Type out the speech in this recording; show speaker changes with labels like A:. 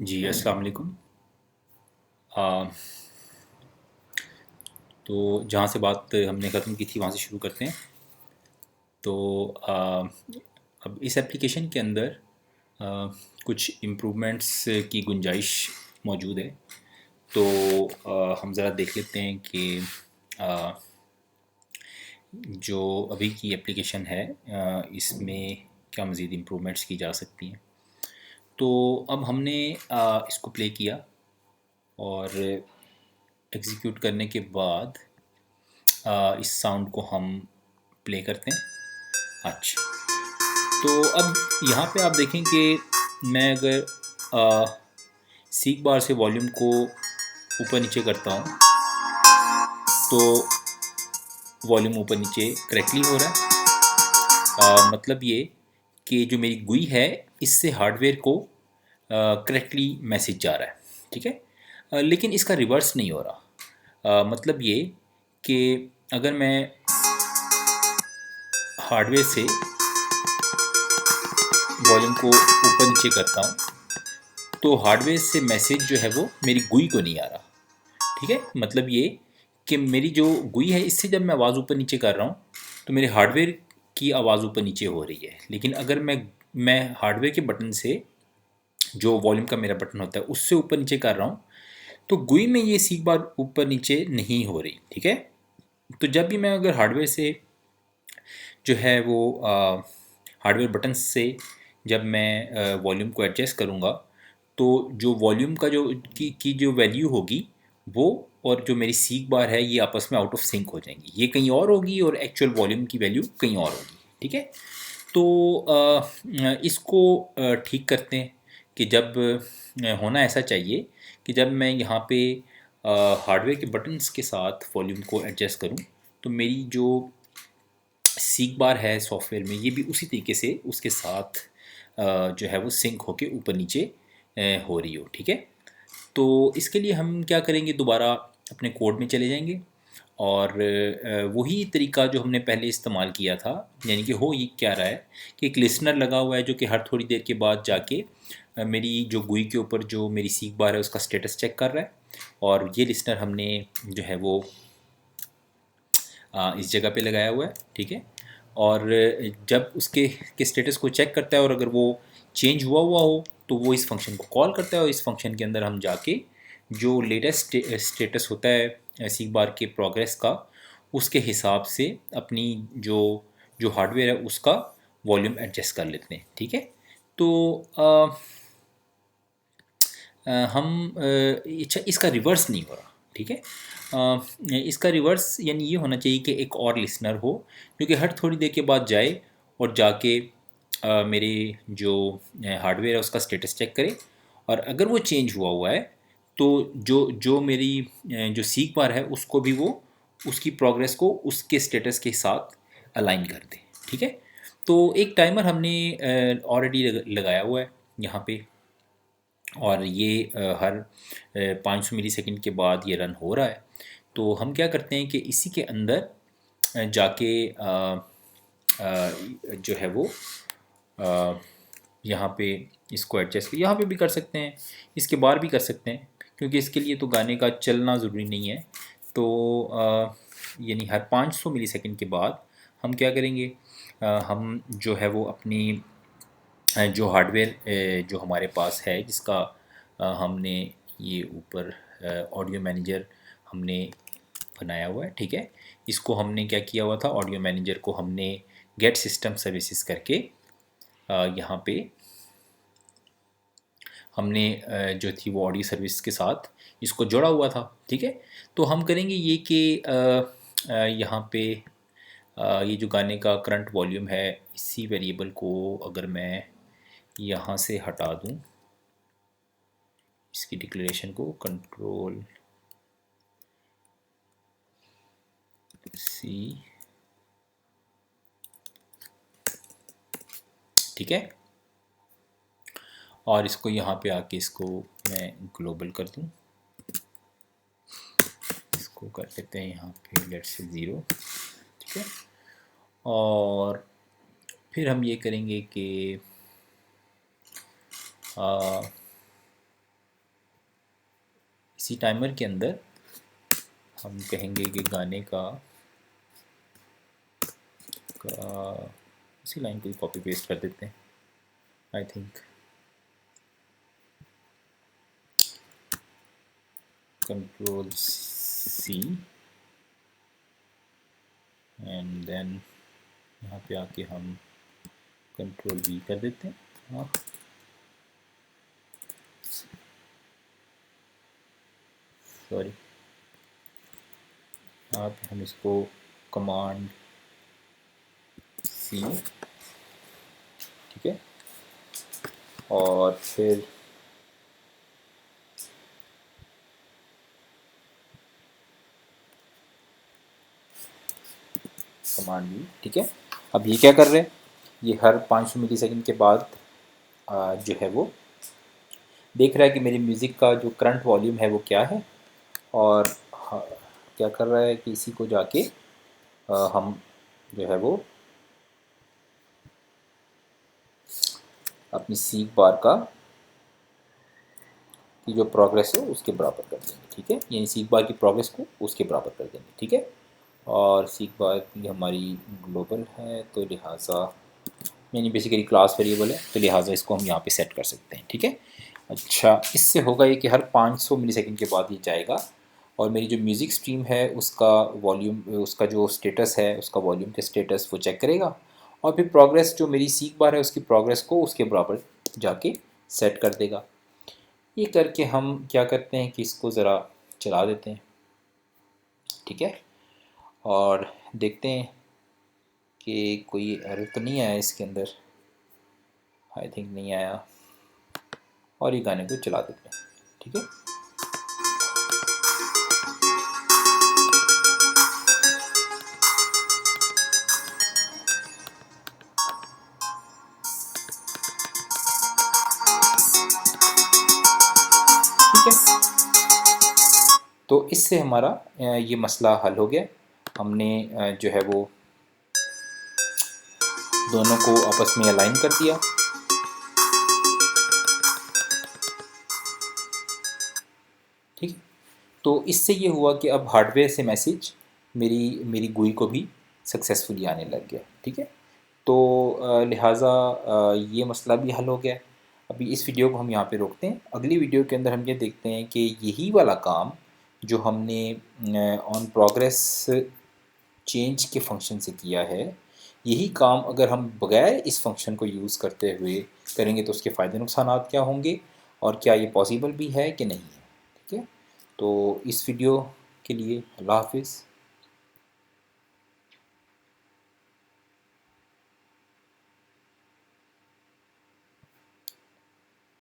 A: जी, अस्सलाम वालेकुम। आ, तो जहाँ से बात हमने ख़त्म की थी वहाँ से शुरू करते हैं। तो अब इस एप्लीकेशन के अंदर आ, कुछ इम्प्रूवमेंट्स की गुंजाइश मौजूद है। तो हम ज़रा देख लेते हैं कि आ, जो अभी की एप्लीकेशन है इसमें क्या मज़ीद इम्प्रूवमेंट्स की जा सकती हैं। तो अब हमने इसको प्ले किया और एग्ज़ीक्यूट करने के बाद इस साउंड को हम प्ले करते हैं। अच्छा, तो अब यहाँ पे आप देखें कि मैं अगर सीक बार से वॉल्यूम को ऊपर नीचे करता हूँ तो वॉल्यूम ऊपर नीचे करेक्टली हो रहा है। मतलब ये कि जो मेरी गुई है इससे हार्डवेयर को करेक्टली मैसेज जा रहा है। ठीक है। लेकिन इसका रिवर्स नहीं हो रहा। मतलब ये कि अगर मैं हार्डवेयर से वॉल्यूम को ऊपर नीचे करता हूँ तो हार्डवेयर से मैसेज जो है वो मेरी गुई को नहीं आ रहा। ठीक है। मतलब ये कि मेरी जो गुई है इससे जब मैं आवाज़ ऊपर नीचे कर रहा हूँ तो मेरे हार्डवेयर की आवाज़ ऊपर नीचे हो रही है। लेकिन अगर मैं हार्डवेयर के बटन से जो वॉल्यूम का मेरा बटन होता है उससे ऊपर नीचे कर रहा हूँ तो गुई में ये सीख बार ऊपर नीचे नहीं हो रही। ठीक है। तो जब भी मैं अगर हार्डवेयर से जो है वो हार्डवेयर बटन से जब मैं वॉल्यूम को एडजस्ट करूँगा तो जो वॉल्यूम का जो की जो वैल्यू होगी वो और जो मेरी सीक बार है ये आपस में आउट ऑफ सिंक हो जाएंगी। ये कहीं और होगी और एक्चुअल वॉल्यूम की वैल्यू कहीं और होगी। ठीक है। तो इसको ठीक करते हैं कि जब होना ऐसा चाहिए कि जब मैं यहाँ पे हार्डवेयर के बटन्स के साथ वॉल्यूम को एडजस्ट करूँ तो मेरी जो सीक बार है सॉफ्टवेयर में ये भी उसी तरीके से उसके साथ जो है वो सिंक होके ऊपर नीचे हो रही हो। ठीक है। तो इसके लिए हम क्या करेंगे, दोबारा अपने कोड में चले जाएंगे और वही तरीका जो हमने पहले इस्तेमाल किया था, यानी कि हो ये क्या रहा है कि एक लिसनर लगा हुआ है जो कि हर थोड़ी देर के बाद जाके मेरी जो गुई के ऊपर जो मेरी सीक बार है उसका स्टेटस चेक कर रहा है। और ये लिसनर हमने जो है वो इस जगह पे लगाया हुआ है। ठीक है। और जब उसके के स्टेटस को चेक करता है और अगर वो चेंज हुआ हुआ हो तो वो इस फंक्शन को कॉल करता है और इस फंक्शन के अंदर हम जाके जो लेटेस्ट स्टेटस होता है सीक बार के प्रोग्रेस का उसके हिसाब से अपनी जो जो हार्डवेयर है उसका वॉल्यूम एडजस्ट कर लेते हैं। ठीक है। तो हम अच्छा इसका रिवर्स नहीं हो रहा। ठीक है। इसका रिवर्स यानी ये होना चाहिए कि एक और लिसनर हो जो कि हर थोड़ी देर के बाद जाए और जाके मेरे जो हार्डवेयर है उसका स्टेटस चेक करे और अगर वो चेंज हुआ हुआ है तो जो जो मेरी जो सीक बार है उसको भी वो उसकी प्रोग्रेस को उसके स्टेटस के साथ अलाइन कर दे। ठीक है। तो एक टाइमर हमने ऑलरेडी लगाया हुआ है यहाँ पे और ये हर 500 मिली सेकेंड के बाद ये रन हो रहा है। तो हम क्या करते हैं कि इसी के अंदर जाके जो है वो अ, यहाँ पे इसको एडजस्ट यहाँ पे भी कर सकते हैं, इसके बाहर भी कर सकते हैं क्योंकि इसके लिए तो गाने का चलना ज़रूरी नहीं है। तो यानी हर 500 मिली सेकेंड के बाद हम क्या करेंगे, हम जो है वो अपनी जो हार्डवेयर जो हमारे पास है जिसका हमने ये ऊपर ऑडियो मैनेजर हमने बनाया हुआ है। ठीक है। इसको हमने क्या किया हुआ था, ऑडियो मैनेजर को हमने गेट सिस्टम सर्विसेज करके यहाँ पे हमने जो थी वो ऑडियो सर्विस के साथ इसको जोड़ा हुआ था। ठीक है। तो हम करेंगे ये कि यहाँ पे ये जो गाने का करंट वॉल्यूम है इसी वेरिएबल को अगर मैं यहाँ से हटा दूँ, इसकी डिक्लेरेशन को कंट्रोल सी। ठीक है। और इसको यहाँ पे आके इसको मैं ग्लोबल कर दूँ, इसको कर लेते हैं यहाँ पे लेट्स से 0। ठीक है। और फिर हम ये करेंगे कि इसी टाइमर के अंदर हम कहेंगे कि गाने का इसी लाइन को ही कॉपी पेस्ट कर देते हैं I think. Control C and then यहाँ पे आके हम कंट्रोल V कर देते हैं। हाँ सॉरी, यहाँ पे हम इसको कमांड C, ठीक है, और फिर कमांड V, ठीक है। अब ये क्या कर रहे हैं, ये हर 500 मिलीसेकंड के बाद जो है वो देख रहा है कि मेरी म्यूज़िक का जो करंट वॉल्यूम है वो क्या है, और क्या कर रहा है कि इसी को जाके हम जो है वो अपनी सीख बार का की जो प्रोग्रेस है उसके बराबर कर देंगे, ठीक है, यानी सीख बार की प्रोग्रेस को उसके बराबर कर देंगे, ठीक है। और सीख बार की हमारी ग्लोबल है तो लिहाजा यानी बेसिकली क्लास वेरिएबल है तो लिहाजा इसको हम यहाँ पे सेट कर सकते हैं, ठीक है। अच्छा, इससे होगा ये कि हर 500 मिलीसेकंड के बाद ये जाएगा और मेरी जो म्यूज़िक स्ट्रीम है उसका वॉल्यूम, उसका जो स्टेटस है, उसका वॉल्यूम के स्टेटस वो चेक करेगा और फिर प्रोग्रेस जो मेरी सीख बार है उसकी प्रोग्रेस को उसके बराबर जाके सेट कर देगा। ये करके हम क्या करते हैं कि इसको ज़रा चला देते हैं, ठीक है, और देखते हैं कि कोई एरर तो नहीं आया इसके अंदर। आई थिंक नहीं आया, और ये गाने को चला देते हैं, ठीक है। ठीक है, तो इससे हमारा ये मसला हल हो गया। हमने जो है वो दोनों को आपस में अलाइन कर दिया। ठीक है, तो इससे ये हुआ कि अब हार्डवेयर से मैसेज मेरी GUI को भी सक्सेसफुली आने लग गया, ठीक है। तो लिहाजा ये मसला भी हल हो गया। अभी इस वीडियो को हम यहाँ पे रोकते हैं। अगली वीडियो के अंदर हम ये देखते हैं कि यही वाला काम जो हमने ऑन प्रोग्रेस चेंज के फंक्शन से किया है, यही काम अगर हम बगैर इस फंक्शन को यूज़ करते हुए करेंगे तो उसके फ़ायदे नुकसानात क्या होंगे और क्या ये पॉसिबल भी है कि नहीं है, ठीक है। तो इस वीडियो के लिए अल्लाह हाफिज़।